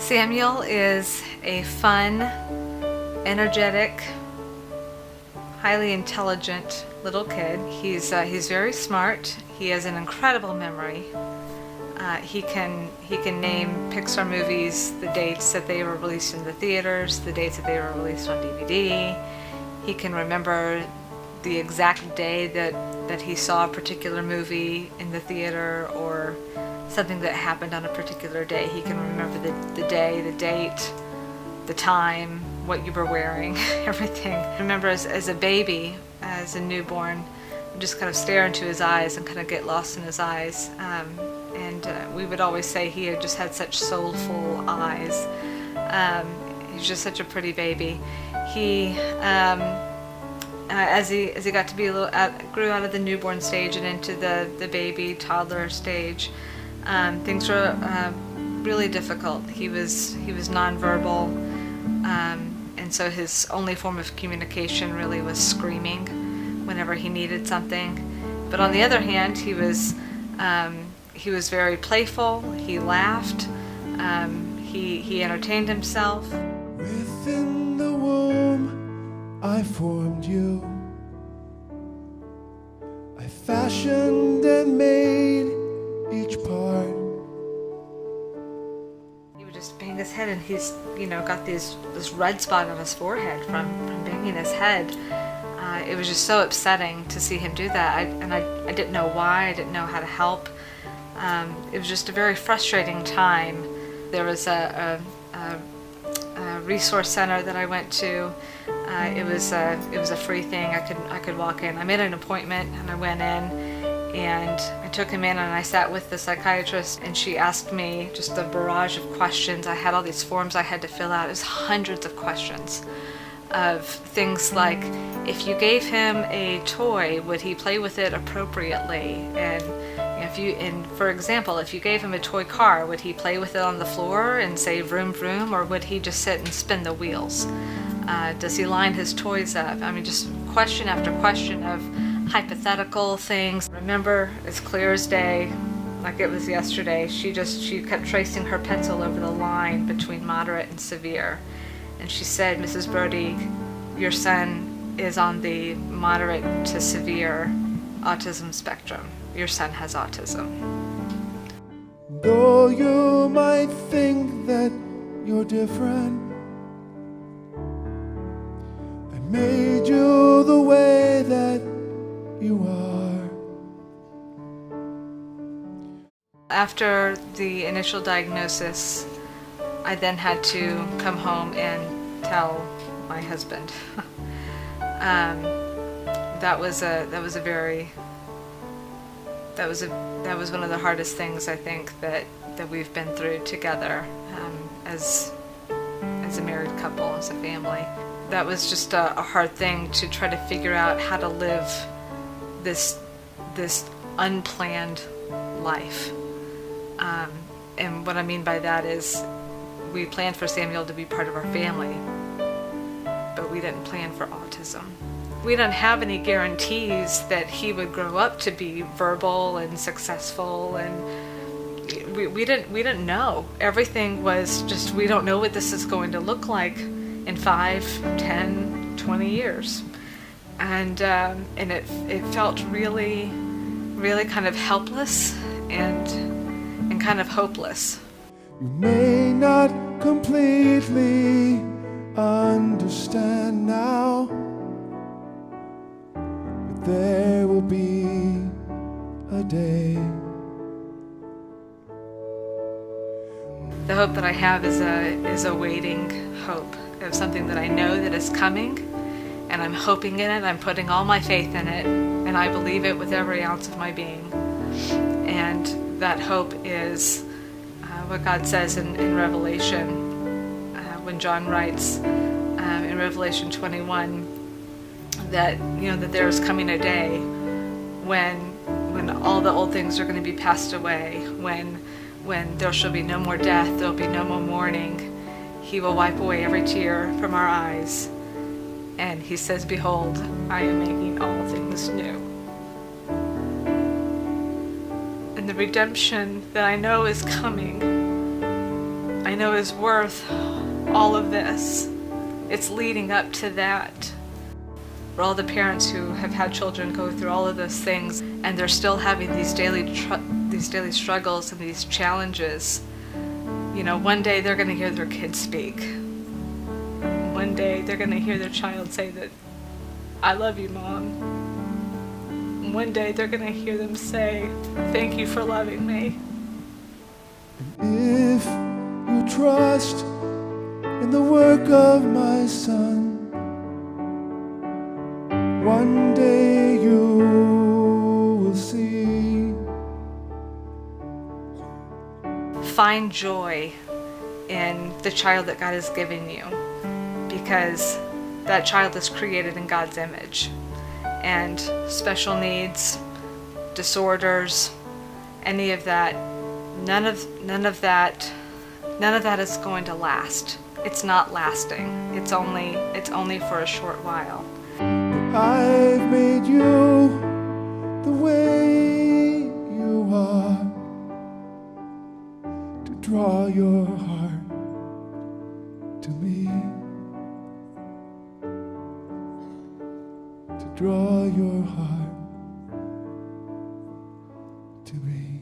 Samuel is a fun, energetic, highly intelligent little kid. He's very smart. He has an incredible memory. He can name Pixar movies, the dates that they were released in the theaters, the dates that they were released on DVD. He can remember the exact day that he saw a particular movie in the theater, or something that happened on a particular day. He can remember the day, the date, the time, what you were wearing, everything. I remember as a baby, as a newborn, just kind of stare into his eyes and kind of get lost in his eyes. We would always say he had just had such soulful eyes. He was just such a pretty baby. He, as he got to be grew out of the newborn stage and into the baby toddler stage, things were really difficult. He was nonverbal, and so his only form of communication really was screaming whenever he needed something. But on the other hand, he was very playful. He laughed. He entertained himself. Within the womb, I formed you. I fashioned and made each part. He would just bang his head, and he's got this red spot on his forehead from banging his head. It was just so upsetting to see him do that. I didn't know why. I didn't know how to help. It was just a very frustrating time. There was a resource center that I went to. It was a free thing. I could walk in. I made an appointment and I went in, and I took him in and I sat with the psychiatrist, and she asked me just a barrage of questions. I had all these forms I had to fill out. It was hundreds of questions of things like, if you gave him a toy, would he play with it appropriately? And for example, if you gave him a toy car, would he play with it on the floor and say vroom vroom, or would he just sit and spin the wheels? Does he line his toys up? I mean, just question after question of hypothetical things. Remember, as clear as day, like it was yesterday, she kept tracing her pencil over the line between moderate and severe. And she said, "Mrs. Brody, your son is on the moderate to severe autism spectrum. Your son has autism." Though you might think that you're different, I made you the way that you are. After the initial diagnosis, I then had to come home and tell my husband. That was one of the hardest things, I think, that we've been through together, as a married couple, as a family. That was just a hard thing to try to figure out how to live this unplanned life. And what I mean by that is, we planned for Samuel to be part of our family, but we didn't plan for autism. We didn't have any guarantees that he would grow up to be verbal and successful, and we didn't know. Everything was just, we don't know what this is going to look like in 5, 10, 20 years. And it felt really, really kind of helpless and kind of hopeless. You may not completely understand now, but there will be a day. The hope that I have is a waiting hope of something that I know that is coming, and I'm hoping in it. I'm putting all my faith in it, and I believe it with every ounce of my being. And that hope is what God says in Revelation, when John writes in Revelation 21 that that there is coming a day when all the old things are going to be passed away, when there shall be no more death, there will be no more mourning. He will wipe away every tear from our eyes, and he says, "Behold, I am making all things new." And the redemption that I know is coming, I know is worth all of this. It's leading up to that. For all the parents who have had children go through all of those things and they're still having these daily struggles and these challenges, you know, one day they're going to hear their kids speak. One day they're going to hear their child say that, "I love you, Mom." One day they're going to hear them say, "Thank you for loving me." If you trust in the work of my Son, one day you will see. Find joy in the child that God has given you, because that child is created in God's image. And special needs, disorders, any of that, none of that is going to last. It's not lasting. It's only for a short while. I've made you the way you are, to draw your heart to me, to draw your heart to me.